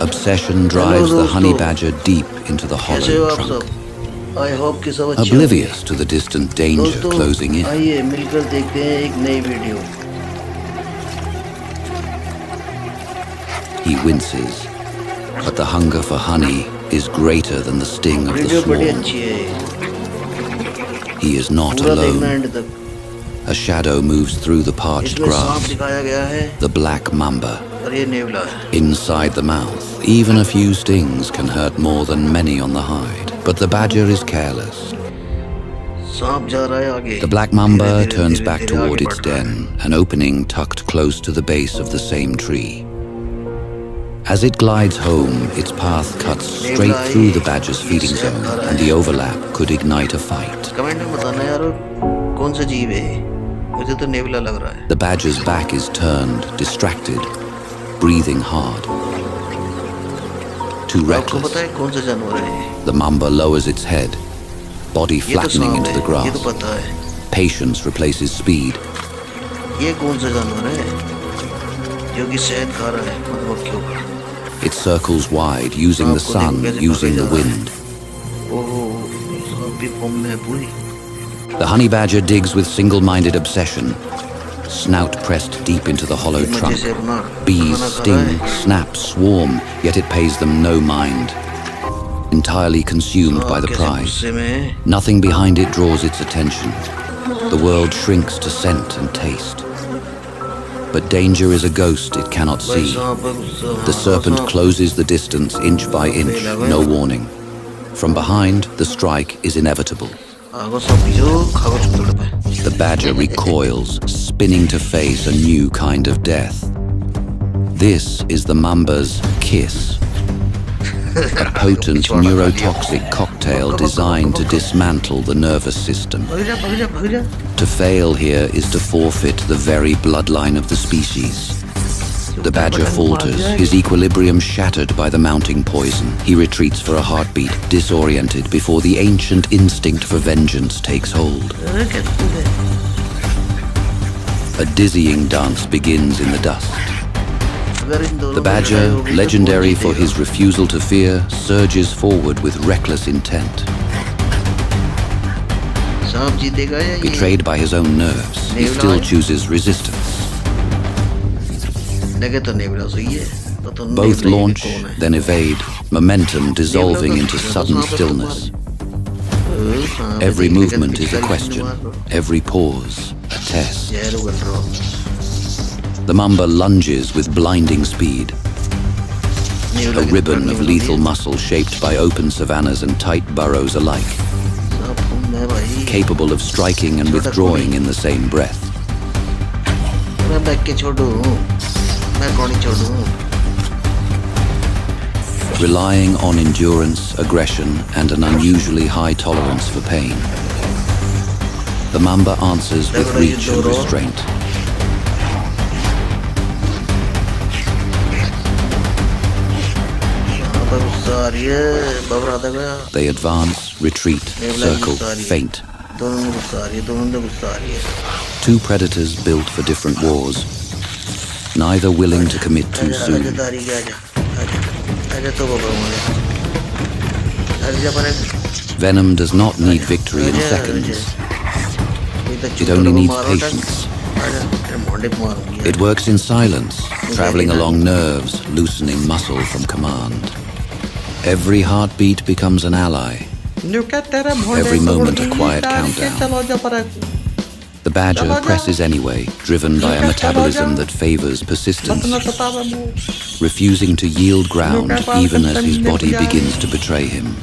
Obsession drives the honey badger deep into the hollow trunk. I hope कि सब अच्छे Oblivious to the distant danger closing in, आइए मिलकर देखते हैं एक नई video. he winces, but the hunger for honey is greater than the sting of the video बड़ी swarm. अच्छी है. He is not पूरा देखना alone. एंड तक. A shadow moves through the parched इसमें सांप grass, दिखाया गया है the black mamba. और ये नेवला है. Inside the mouth, even a few stings can hurt more than many on the hide. But the badger is careless. सांप जा रहा है आगे. The black mamba turns back toward its den, an opening tucked close to the base of the same tree. As it glides home, its path cuts straight through the badger's feeding zone, and the overlap could ignite a fight. Comment में बताना यार कौन सा जीव है. मुझे तो नेवला लग रहा है. The badger's back is turned, distracted, breathing hard. Too आपको reckless, पता है कौन सा जानवर है. the mamba lowers its head, body ये तो flattening सांप into the है. ये तो grass. पता है. Patience replaces speed. ये कौन सा जानवर है जो कि शहद खा रहा है मधुमक्खियों का. It circles wide, using the sun, using the wind. ओहो सांप भी फॉर्म में है पूरी. The honey badger digs with single-minded obsession, snout pressed deep into the hollow मजे trunk. से अपना Bees खाना खा sting, रहा है. snap, swarm, yet it pays them no mind. Entirely consumed by the कैसे prize. गुस्से में है. Nothing behind it draws its attention. The world shrinks to scent and taste. But danger is a ghost it cannot भाई see. सांप है गुस्सा. The serpent closes the distance inch by inch, no warning. From behind, the strike is inevitable. आगो सांप जो खागो चुंदड़ पे. The badger recoils, spinning to face a new kind of death. This is the mamba's kiss, a potent neurotoxic cocktail designed to dismantle the nervous system. भाग जा भाग जा. To fail here is to forfeit the very bloodline of the species. The badger falters, his equilibrium shattered by the mounting poison. He retreats for a heartbeat, disoriented before the ancient instinct for vengeance takes hold. अरे कैसे कूदे. A dizzying dance begins in the dust. अगर इन दोनों The में लड़ाई badger, होगी तो legendary कौन for जीतेगा? his refusal to fear, surges forward with reckless intent. सांप जीतेगा या ये. Betrayed by his own nerves, he still chooses resistance. लगे तो नेवला सही है. तो Both नेवला ये launch, कौन है? then evade, momentum dissolving into sudden stillness. सांप Every देखने का movement is a पिचकारी question, मार लो. every pause a test. जहर उगल रहा हो. The mamba lunges with blinding speed, नेवला a की ribbon करनी of होती lethal है. muscle shaped by open savannas and tight burrows alike, सांप फूम है भाई. capable of striking and withdrawing in the same breath. मैं बैग के छोड़ू. मैं कौन छोड़ू. Relying on endurance, aggression, and an unusually high tolerance for pain, the mamba answers with reach and restraint. गुस्सा आ रही है. बाबरा आ गया. They advance, retreat, circle, feint. दोनों में गुस्सा आ रही है. दोनों में गुस्सा आ रही है. Two predators built for different wars, neither willing to commit too आजा soon. तारी के आजा. आजा आजा तो बाबा हमारे. आजा पर. Venom does not need victory in seconds. It only needs patience. आजा तेरे मोंडे पे मारूंगी. It works in silence, traveling along nerves, loosening muscle from command. Every heartbeat becomes an ally. Every moment a quiet countdown. The badger presses anyway, driven by a metabolism that favors persistence, refusing to yield ground even as his body begins to betray him.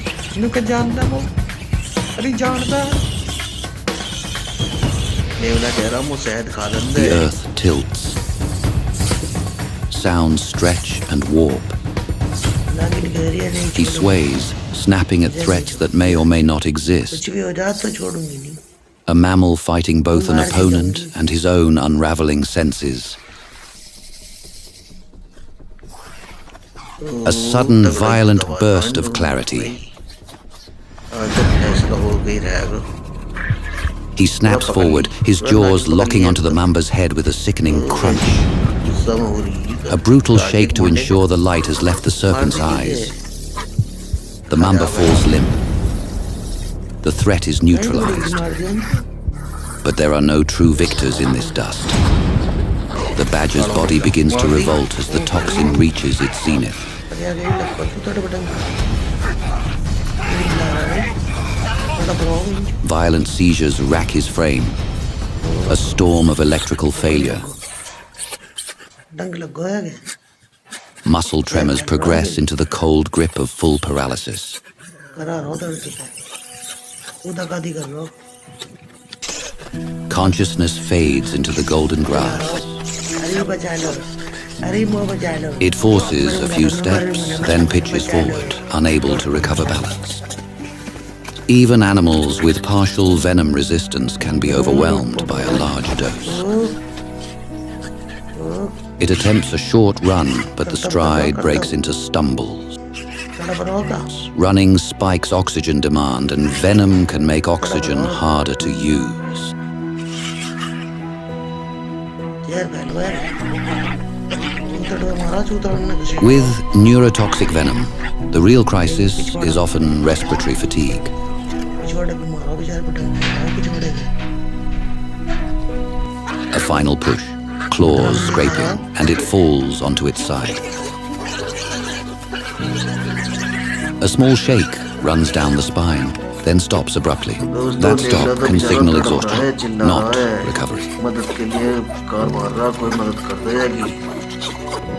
नेवला कह रहा हूँ शहद खा The लेंगे. earth tilts. Sounds stretch and warp. He sways, snapping at threats that may or may not exist. कुछ भी हो जाए तो छोड़ूंगी नहीं. A mammal fighting both an opponent and his own unraveling senses. A sudden, violent burst of clarity. आज तो फैसला हो गई रहेगा. He snaps forward, his jaws locking onto the mamba's head with a sickening crunch. गुस्सा में हो रही है. A brutal shake to ensure the light has left the serpent's eyes. The mamba falls limp. The threat is neutralized. But there are no true victors in this dust. The badger's body begins to revolt as the toxin reaches its zenith. Violent seizures rack his frame. A storm of electrical failure. Muscle tremors progress into the cold grip of full paralysis. Consciousness fades into the golden grass. It forces a few steps, then pitches forward, unable to recover balance. Even animals with partial venom resistance can be overwhelmed by a large dose. It attempts a short run, but the stride breaks into stumbles. Running spikes oxygen demand, and venom can make oxygen harder to use. With neurotoxic venom, the real crisis is often respiratory fatigue. A final push, claws scraping, and it falls onto its side. A small shake runs down the spine, then stops abruptly. That stop can signal exhaustion, not recovery.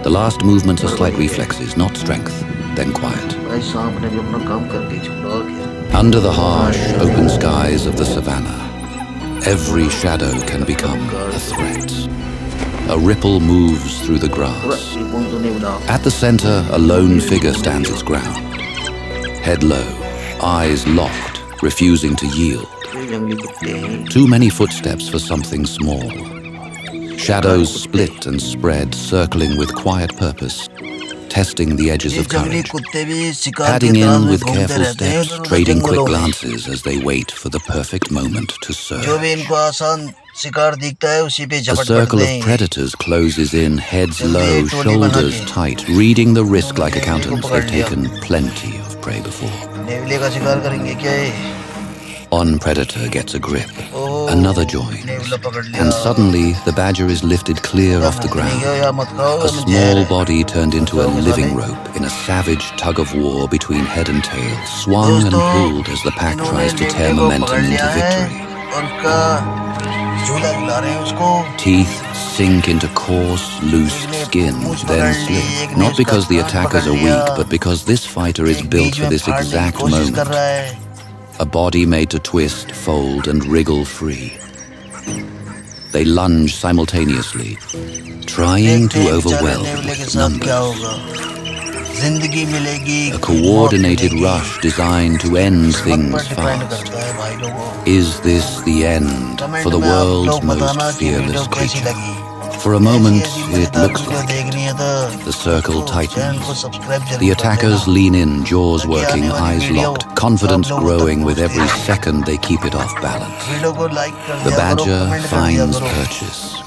The last movements are slight reflexes, not strength, then quiet. Under the harsh, open skies of the savannah, every shadow can become a threat. A ripple moves through the grass. At the center, a lone figure stands its ground. Head low, eyes locked, refusing to yield. Too many footsteps for something small. Shadows split and spread, circling with quiet purpose, testing the edges of courage. Padding in with careful steps, trading quick glances as they wait for the perfect moment to serve. The circle of predators closes in, heads low, shoulders tight, reading the risk like accountants. They've taken plenty of prey before. One predator gets a grip, another joins, and suddenly the badger is lifted clear off the ground. A small body turned into a living rope in a savage tug-of-war between head and tail, swung and pulled as the pack tries to tear momentum into victory. Teeth sink into coarse, loose skin, then slip. Not because the attackers are weak, but because this fighter is built for this exact moment. A body made to twist, fold, and wriggle free. They lunge simultaneously, trying to overwhelm with numbers. A coordinated rush designed to end things fast. Is this the end for the world's most fearless creature? For a moment, it looks like it. The circle tightens. The attackers lean in, jaws working, eyes locked, confidence growing with every second they keep it off balance. The badger finds purchase,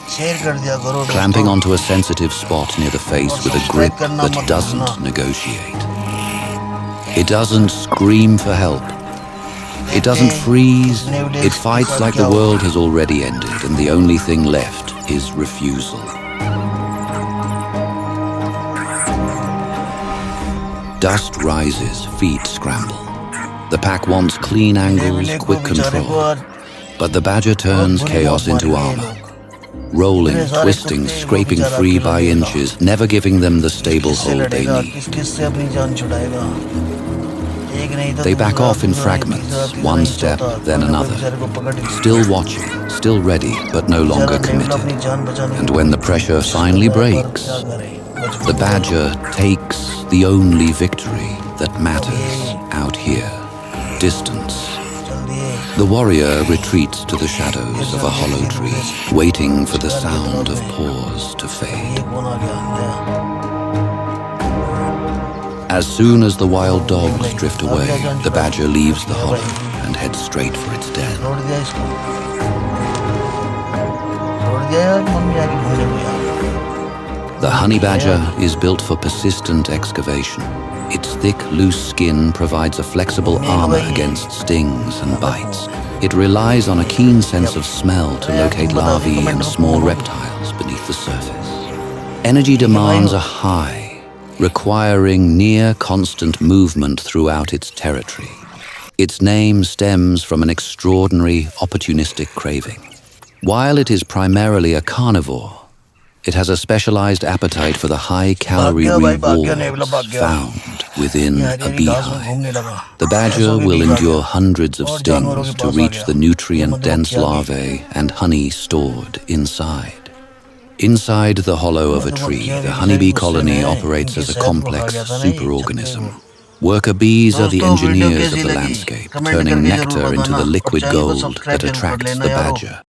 clamping onto a sensitive spot near the face with a grip that doesn't negotiate. It doesn't scream for help. It doesn't freeze. It fights like the world has already ended, and the only thing left is refusal. Dust rises, feet scramble. The pack wants clean angles, quick control. But the badger turns chaos into armor. Rolling, twisting, scraping free by inches, never giving them the stable hold they need. They back off in fragments, one step, then another. Still watching, still ready, but no longer committed. And when the pressure finally breaks, the badger takes the only victory that matters out here: distance. The warrior retreats to the shadows of a hollow tree, waiting for the sound of paws to fade. As soon as the wild dogs drift away, the badger leaves the hollow and heads straight for its den. The honey badger is built for persistent excavation. Its thick, loose skin provides a flexible armor against stings and bites. It relies on a keen sense of smell to locate larvae and small reptiles beneath the surface. Energy demands are high, requiring near constant movement throughout its territory. Its name stems from an extraordinary opportunistic craving. While it is primarily a carnivore, it has a specialized appetite for the high-calorie rewards found within a beehive. The badger will endure hundreds of stings to reach the nutrient-dense larvae and honey stored inside. Inside the hollow of a tree, the honeybee colony operates as a complex superorganism. Worker bees are the engineers of the landscape, turning nectar into the liquid gold that attracts the badger.